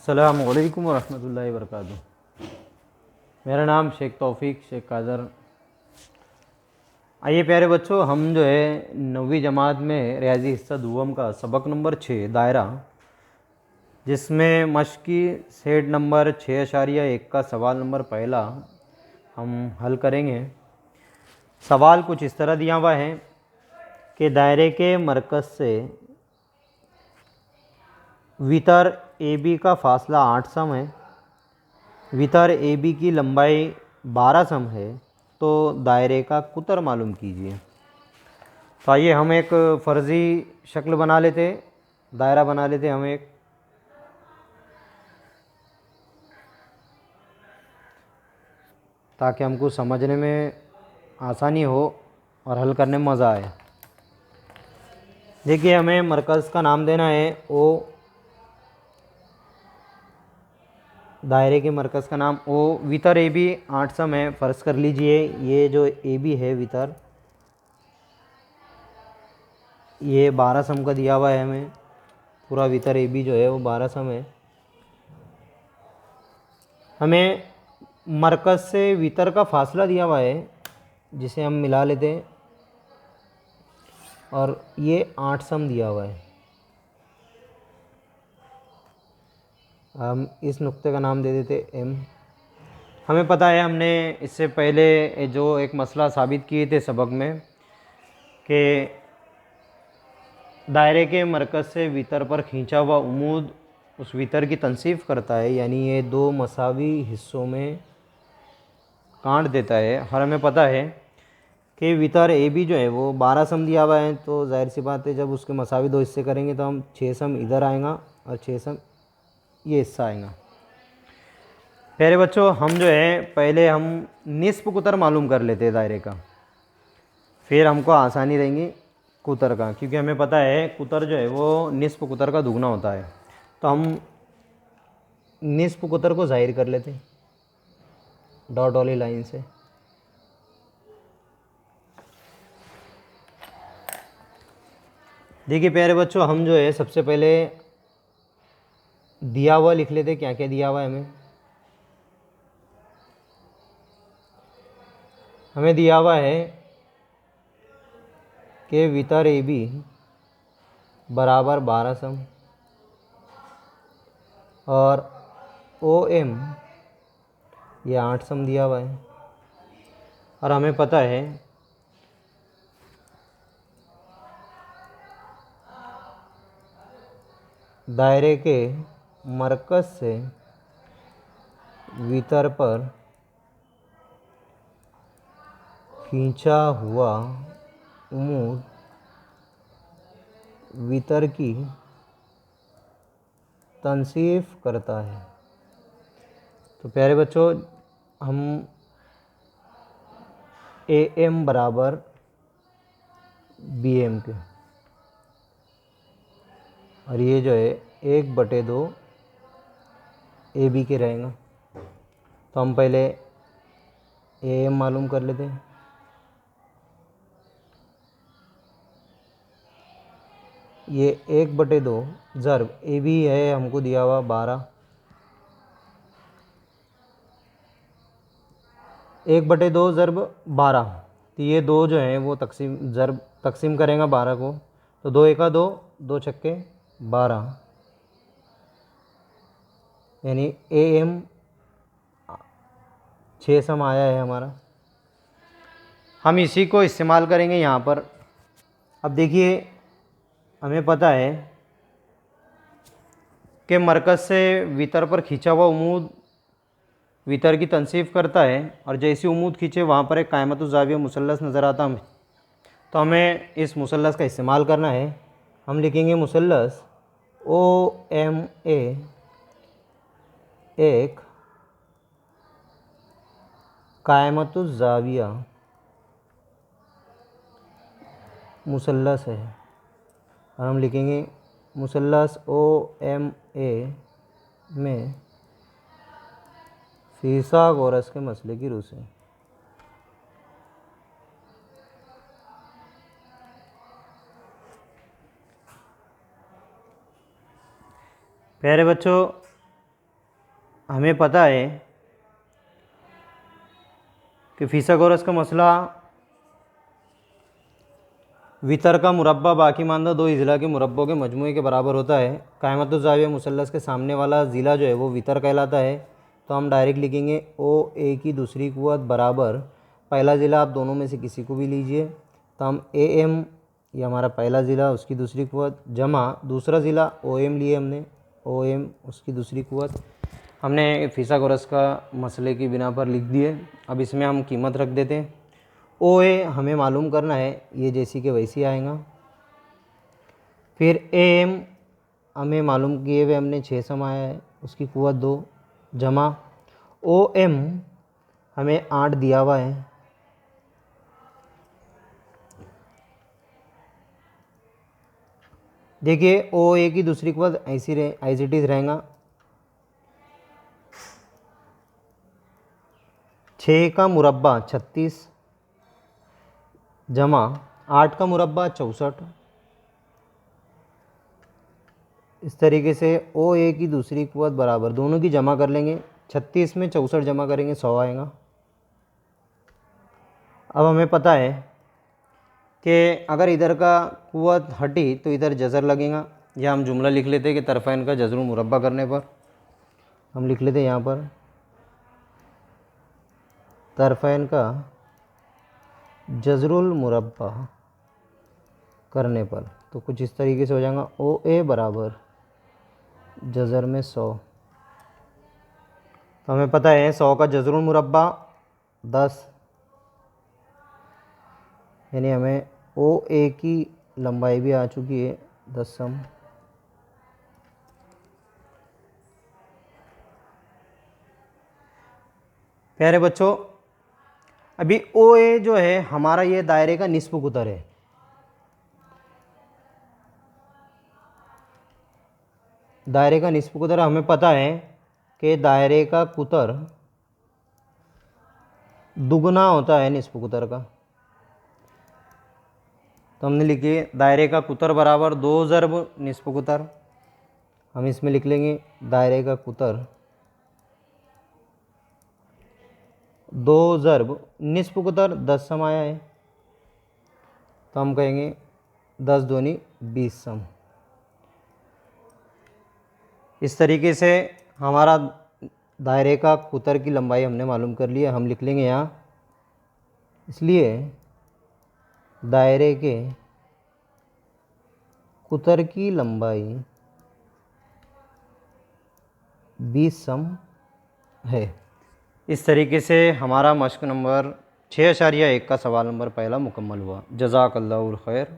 अस्सलामु अलैकुम वरहमतुल्लाहि वबरकातुहू। मेरा नाम शेख तौफीक शेख कादर। आइए प्यारे बच्चों, हम जो है 9वीं जमात में रियाजी हिस्सा दुवम का सबक नंबर 6 दायरा, जिसमें मश्की सेट नंबर 6.1 का सवाल नंबर पहला हम हल करेंगे। सवाल कुछ इस तरह दिया हुआ है कि दायरे के मरकज़ से वितर ए बी का फासला 8 सम है, वितर ए बी की लंबाई 12 सम है, तो दायरे का कुतर मालूम कीजिए। तो आइए हम एक फ़र्ज़ी शक्ल बना लेते, दायरा बना लेते हम एक। ताकि हमको समझने में आसानी हो और हल करने में मज़ा आए। देखिए, हमें मरकज़ का नाम देना है ओ, दायरे के मरकज़ का नाम ओ। वितर ए बी 8 सम है। फ़र्ज़ कर लीजिए ये जो ए बी है वितर, ये 12 सम का दिया हुआ है हमें। पूरा वितर ए बी जो है वो 12 सम है। हमें मरकज़ से वितर का फासला दिया हुआ है, जिसे हम मिला लेते हैं, और ये 8 सम दिया हुआ है। हम इस नुक्ते का नाम दे देते एम। हमें पता है, हमने इससे पहले जो एक मसला साबित किए थे सबक में, कि दायरे के मरकज़ से वितर पर खींचा हुआ उमूद उस वितर की तनसीफ करता है, यानी ये दो मसावी हिस्सों में काट देता है। और हमें पता है कि वितर ए बी जो है वो 12 सम दिया हुआ है, तो जाहिर सी बात है जब उसके मसावी दो हिस्से करेंगे तो हम 6 सम इधर आएगा और 6 सम ये हिस्सा आएगा। प्यारे बच्चों, हम जो है पहले हम निस्फ कुतर मालूम कर लेते हैं दायरे का, फिर हमको आसानी रहेंगी कुतर का, क्योंकि हमें पता है कुतर जो है वो निस्फ कुतर का दुगना होता है। तो हम निस्फ कुतर को जाहिर कर लेते हैं डॉट वाली लाइन से। देखिए प्यारे बच्चों, हम जो है सबसे पहले दिया हुआ लिख लेते, क्या क्या दिया हुआ है हमें दिया हुआ है कि वितर ए बी बराबर 12 सम और ओ एम ये 8 सम दिया हुआ है। और हमें पता है दायरे के मरकज़ से वितर पर खींचा हुआ उमूद वितर की तनसीफ करता है। तो प्यारे बच्चों, हम ए एम बराबर बी एम के, और ये जो है 1/2 ए बी के रहेगा। तो हम पहले ए एम मालूम कर लेते हैं। ये 1/2 ज़र्ब ए बी है हमको दिया हुआ 12, 1/2 ज़र्ब 12। तो ये दो जो हैं वो तकसीम करेंगे 12 को, तो 2 एका 2, 2 छक्के 12, यानी ए एम 6 सम आया है हमारा। हम इसी को इस्तेमाल करेंगे यहाँ पर। अब देखिए, हमें पता है कि मरकज़ से वितर पर खींचा हुआ उमूद वितर की तनसीफ करता है, और जैसे उमूद खींचे वहाँ पर एक कायमतुज़ ज़ाविया मुसल्लस नज़र आता है। तो हमें इस मुसल्लस का इस्तेमाल करना है। हम लिखेंगे मुसल्लस ओ एम ए एक कायमतुज़ ज़ाविया मुसल्लस है, और हम लिखेंगे मुसल्लस ओ एम ए में फिसागोरस के मसले की रूह से। प्यारे बच्चों, हमें पता है कि फिसागोरस का मसला वितर का मुरब्बा बाकी मानदा दो इजला के मुरब्बों के मजमूए के बराबर होता है। कायमतुज़ ज़ाविया मुसल्लस के सामने वाला ज़िला जो है वो वितर कहलाता है। तो हम डायरेक्ट लिखेंगे ओ ए की दूसरी कुव्वत बराबर पहला ज़िला आप दोनों में से किसी को भी लीजिए, तो हम ए एम, ये हमारा पहला ज़िला उसकी दूसरी कुव्वत, जमा दूसरा ज़िला ओ एम लिए हमने, ओ एम उसकी दूसरी कुव्वत, हमने फिसागोरस का मसले की बिना पर लिख दिए। अब इसमें हम कीमत रख देते हैं। ओ ए हमें मालूम करना है, ये जैसी के वैसी आएगा। फिर ए एम हमें मालूम किए हुए हमने 6 समाया है, उसकी कुव्वत 2, जमा ओ एम हमें 8 दिया हुआ है, देखिए ओ ए की दूसरी कुव्वत ऐसी इट इज़ रहेगा 6 का मुरब्बा 36 जमा 8 का मुरब्बा 64। इस तरीके से ओ ए की दूसरी कुव्वत बराबर दोनों की जमा कर लेंगे, 36 में 64 जमा करेंगे 100 आएगा। अब हमें पता है कि अगर इधर का कुव्वत हटी तो इधर जज़र लगेगा, या हम जुमला लिख लेते हैं कि तरफ़ैन का जज़रुल मुरब्बा करने पर हम लिख लेते हैं यहाँ पर तरफ़ैन का जज़रुल मुरब्बा करने पर, तो कुछ इस तरीके से हो जाएगा ओ ए बराबर जज़र में 100। तो हमें पता है 100 का जज़रुल मुरब्बा 10, यानी हमें ओ ए की लंबाई भी आ चुकी है 10 सम। प्यारे बच्चों, अभी ओ ए जो है हमारा ये दायरे का निस्फ कुतर है। दायरे का निस्फ कुतर हमें पता है कि दायरे का कुतर दुगना होता है निस्फ कुतर का। तो हमने लिखे दायरे का कुतर बराबर 2 ज़र्ब निस्फ कुतर। हम इसमें लिख लेंगे दायरे का कुतर 2 ज़र्ब निस्फ कुतर 10 सम आया है, तो हम कहेंगे 10 दूनी 20 सम। इस तरीके से हमारा दायरे का कुतर की लंबाई हमने मालूम कर लिया। हम लिख लेंगे यहाँ, इसलिए दायरे के कुतर की लंबाई 20 सम है। इस तरीके से हमारा मश्क नंबर 6.1 का सवाल नंबर पहला मुकम्मल हुआ। जज़ाकल्लाहुल खैर।